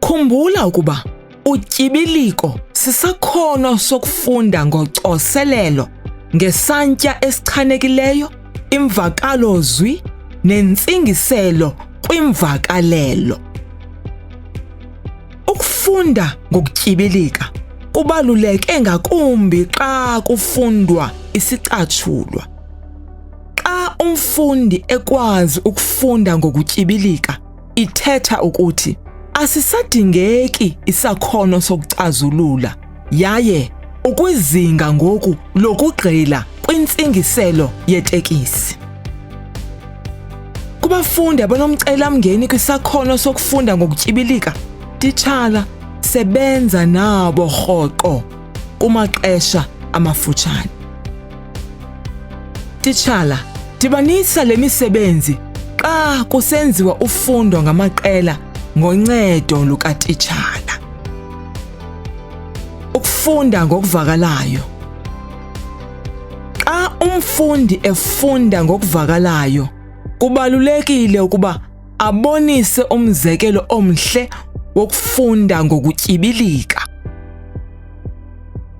Khumbula ukuba utyibiliko sisakhono sokufunda ngocoselelo ngesantya esichanekileyo, imvakalo-zwi nentsingiselo kwimvakalelo. Ukufunda ngokutyibilika kubaluleke ngakumbi xa kufundwa isicatshulwa. Xa umfundi ekwazi ukufunda ngokutyibilika, ithetha ukuthi asisadingeki isakhono sokucazulula yaye ukwizinga ngoku lokugqila kwintsingiselo yetekisi. Kubafundi abanomcelamngeni kwisakhono sokufunda ngokutyibilika, titshala, sebenza nabo rhoqo kumaxesha amafutshane. Titshala, dibanisa le misebenzi xa kusenziwa ufundo ngamaqela ngoncedo lukatitshala. Ukufunda ngokuvakalayo. Xa umfundi efunda ngokuvakalayo, kubalulekile ukuba abonise umzekelo omhle wokufunda ngokutyibilika.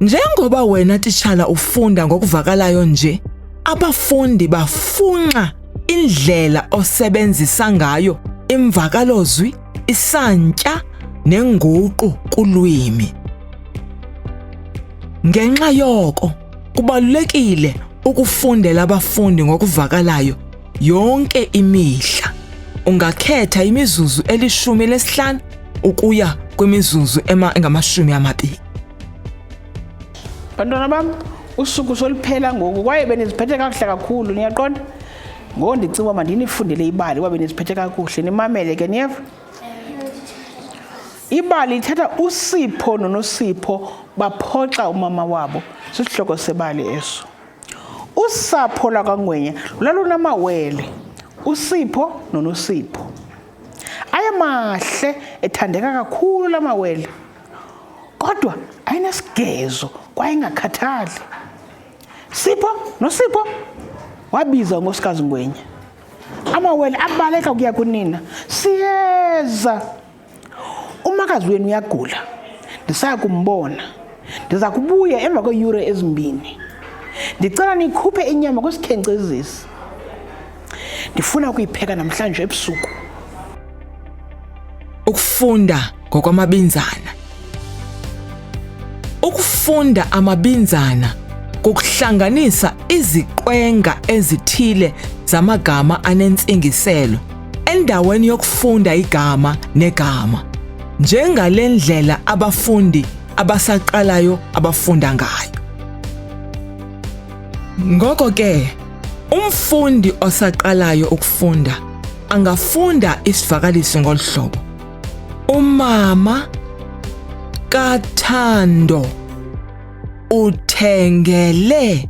Njengoba wena titshala ufunda ngokuvakalayo nje, abafundi bafunxa indlela osebenzisa ngayo imvakalo-zwi, isantya nenguqu kulwimi. Ngenxa yoko, kubalulekile ukufundela abafundi ngokuvakalayo yonke imihla. Ungakhetha imizuzu eli-15 ukuya kwimizuzu engama-20. Bantwana bam, usuku soluphela ngoku kwaye beniziphethe kakuhle kakhulu, niyaqonda? Ngoku ndicinga uba mandinifundele ibali kuba beniziphethe kakuhle. Nimamele ke, niyeva? Ibali ithatha uSipho noNosipho baphoxa umama wabo. Sisihloko sebali eso. Usapho lakwaNgwenya lwalunamawele, uSipho noNosipho. Ayemahle, ethandeka kakhulu la mawele, kodwa ayinesigezo kwaye ingakhathali. Sipho noSipho wabiza unkosikazi Ngwenya. Amawele abaleka ukuya kunina. Siyeza, umakazi wenu uyagula, ndisaya kumbona. Ndiza kubuya emva kweeyure ezimbini. Ndicela nikhuphe inyama kwisikhenkcezisi. Ndifuna ukuyipheka namhlanje ebusuku. Ukufunda ngokwamabinzana. Ukufunda amabinzana kukuhlanganisa iziqwenga ezithile zamagama anentsingiselo endaweni yokufunda igama negama, njengale ndlela abafundi abasaqalayo abafunda ngayo. Ngoko ke, umfundi osaqalayo ukufunda angafunda isivakalisi ngolu hlobo: umama kaThando uthengele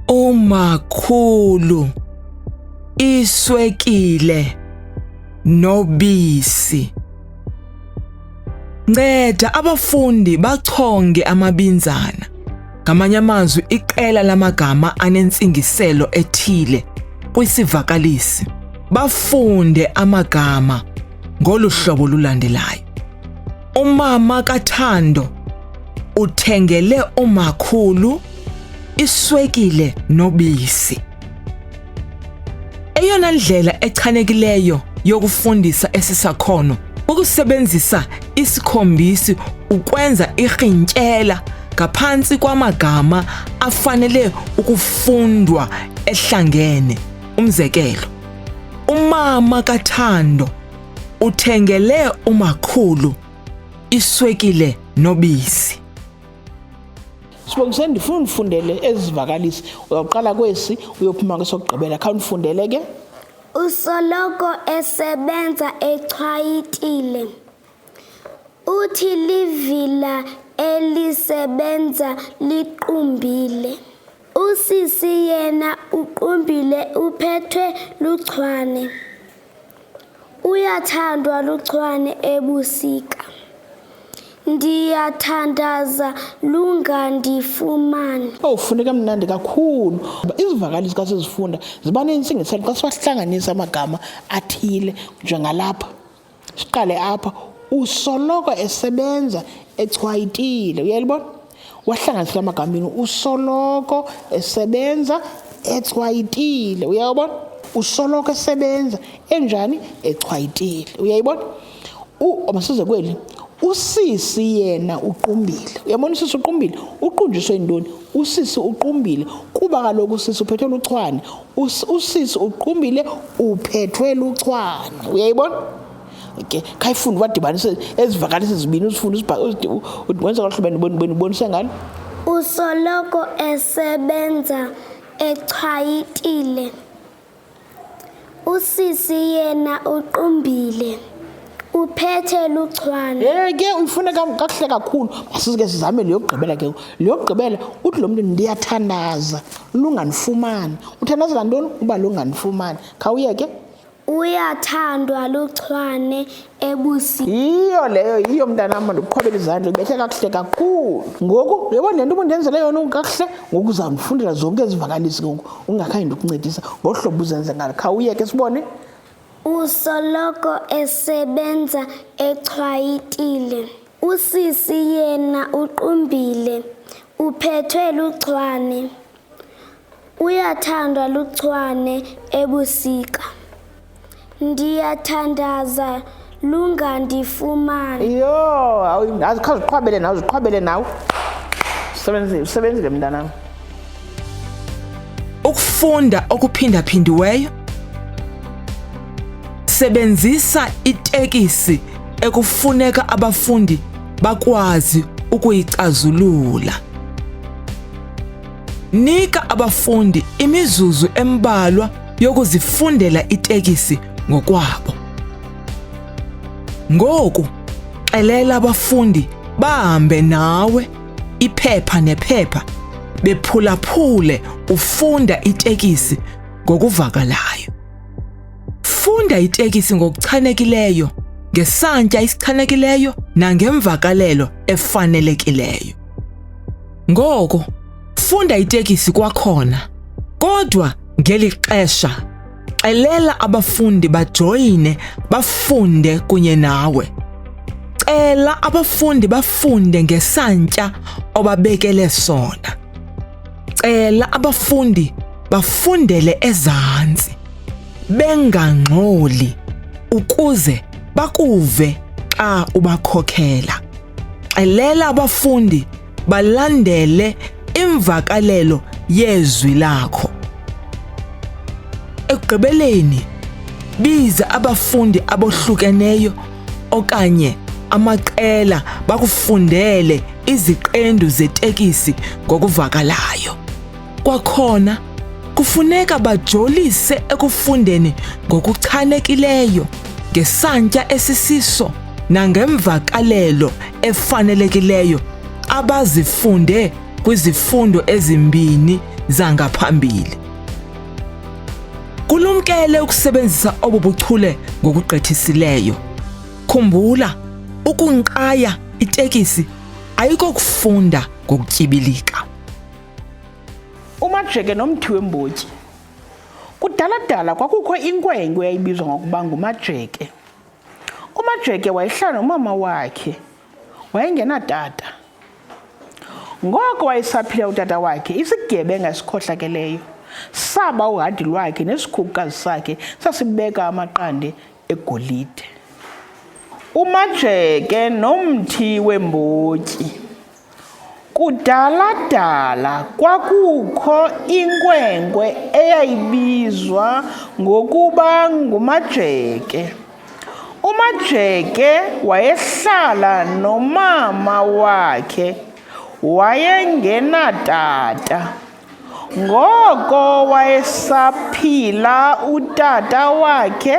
umakhulu iswekile nobisi. Nceda abafundi bachonge amabinzana, ngamanye amazwi iqela lamagama anentsingiselo ethile kwisivakalisi. Bafunde amagama ngolu hlobo lulandelayo: umama kaThando uthengele umakhulu iswekile nobisi. Eyona ndlela echanekileyo yokufundisa esi sakhono ukusebenzisa isikhombisi ukwenza irhintyela ngaphantsi kwamagama afanele ukufundwa ehlangene. Umzekelo, umama kaThando uthengele umakhulu iswekile nobisi. Sibongiseni, ndifuna undifundele ezi zivakalisi. Uyawuqala kwesi uyophuma kwesokugqibela. Khawundifundele ke. Usoloko esebenza echwayitile. Uthi livila elisebenza liqumbile. Usisi yena uqumbile uphethwe luchwane. Uyathandwa luchwane ebusika. Ndiyathandaza lungandifumani. Ufuneka mnandi kakhulu. Izivakalisi xa sizifunda ziba nentsingiselo xa siwahlanganisa amagama athile njengalapha. Siqale apha, usoloko esebenza echwayitile. Uyalibona? Wahlanganisela amagama usoloko esebenza echwayitile. Uyabona? Usoloko esebenza enjani? Echwayitile. Uyayibona? Masize kweli. Usisi yena uqumbile. Uyabona usisi uqumbile? Uqunjiswe yintoni? Usisi uqumbile kuba kaloku usisi uphethwe luchwane. Usisi uqumbile uphethwe luchwane. Uyayibona? Okay, khayifunda wadibanise ezivakalisi ezibini usifunda wenza kahlubeni ubonise ngani? Usoloko esebenza echwayitile. Usisi yena uqumbile uphethe luchwane. Ke uyifuna kakuhle kakhulu. Masike sizame leyogqibela ke. Leyogqibela uthi lo muntu ndiyathandaza lunganifumani. Uthandaza ngantoni? Uba lunganifumani. Khawuyeke. Uyathandwa luchwane ebusika. Iyo leyo, iyo mntanam, ndikuqhobela izandla ubethe kakuhle kakhulu. Ngoku uyabona le nto ubundenzele yona kakuhle, ngoku uzawundifundela zonke ezivakalisi ngoku ungakhange ndikuncedisa ngohlobo uzenze ngalo. Khawuyeke sibone. Usoloko esebenza echwayitile. Usisi yena uqumbile uphethwe luchwane. Uyathandwa luchwane ebusika. Ndiyathandaza lungandifumani. Yo, awuziqhwabele nawe, uziqhwabele nawe. Usebenzile mntanam. Ukufunda okuphindaphindiweyo. Sebenzisa itekisi ekufuneka abafundi bakwazi ukuyicazulula. Nika abafundi imizuzu embalwa yokuzifundela itekisi ngokwabo. Ngoku xelela abafundi bahambe nawe iphepha nephepha bephulaphule ufunda itekisi ngokuvakalayo. Funda itekisi ngokuchanekileyo, ngesantya esichanekileyo nangemvakalelo efanelekileyo. Ngoko funda itekisi kwakhona, kodwa ngeli xesha xelela abafundi bajoyine bafunde kunye nawe. Cela abafundi bafunde ngesantya obabekele sona. Cela abafundi bafundele ezantsi bengangxoli ukuze bakuve xa ubakhokhela. Xelela abafundi balandele imvakalelo yezwi lakho. Ekugqibeleni, biza abafundi abohlukeneyo okanye amaqela bakufundele iziqendu zetekisi ngokuvakalayo. Kwakhona kufuneka bajolise ekufundeni ngokuchanekileyo, ngesantya esisiso nangemvakalelo efanelekileyo abazifunde kwizifundo ezimbini zangaphambili. Kulumkele ukusebenzisa obu buchule ngokugqithisileyo. Khumbula, ukunqaya itekisi ayikokufunda ngokutyibilika. uMajeke nomthi wembotyi. Kudala kwakukho inkwenkwe eyayibizwa ngokuba nguMajeke. uMajeke wayehlala nomama wakhe, wayengenatata. Ngoko wayesaphila utata wakhe, isigebenga esikhohlakeleyo saba uhadi lwakhe nesikhukukazi sakhe sasibeka amaqande egolide. uMajeke nomthi wembotyi. Kudala kwakukho inkwenkwe eyayibizwa ngokuba nguMajeke. uMajeke wayehlala nomama wakhe, wayengenatata. Ngoko wayesaphila utata wakhe,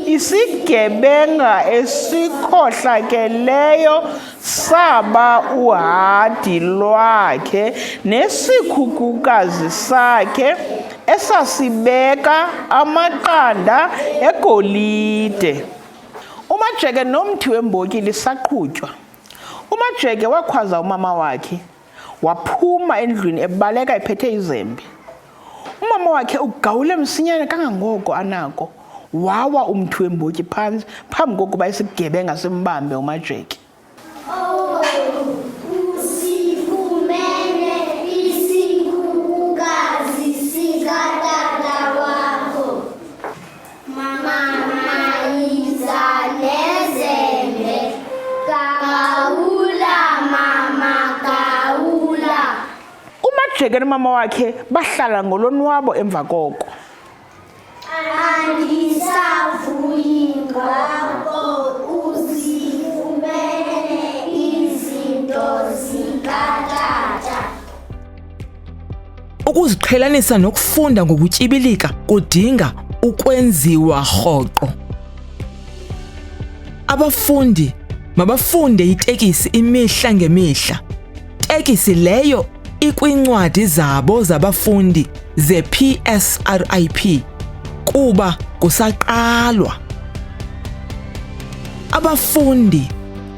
isigebenga esikhohlakeleyo saba uhadi lwakhe nesikhukukazi sakhe esasibeka amaqanda egolide. uMajeke nomthi wembotyi lisaqhutywa. uMajeke wakhwaza umama wakhe, waphuma endlwini ebaleka ephethe izembe. umama wakhe ugawule msinyane kangangoko anako, wawa umthi wembotyi phantsi phambi kokuba isigebenga simbambe uMajeki. Usifumene isikhukukazi sikatata wakho. Mama iza nezembe. Gawula mama gawula. uMajeki nomama wakhe bahlala ngolonwabo emva koko. Andisavuyi ngako uzifumene izinto zikatata. Ukuziqhelanisa nokufunda ngokutyibilika kudinga ukwenziwa rhoqo. Abafundi mabafunde itekisi imihla ngemihla. Tekisi leyo ikwincwadi zabo zabafundi ze-PSRIP kuba kusaqalwa. Abafundi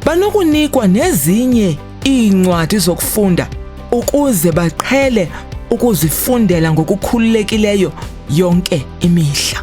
banokunikwa nezinye iincwadi zokufunda ukuze baqhele ukuzifundela ngokukhululekileyo yonke imihla.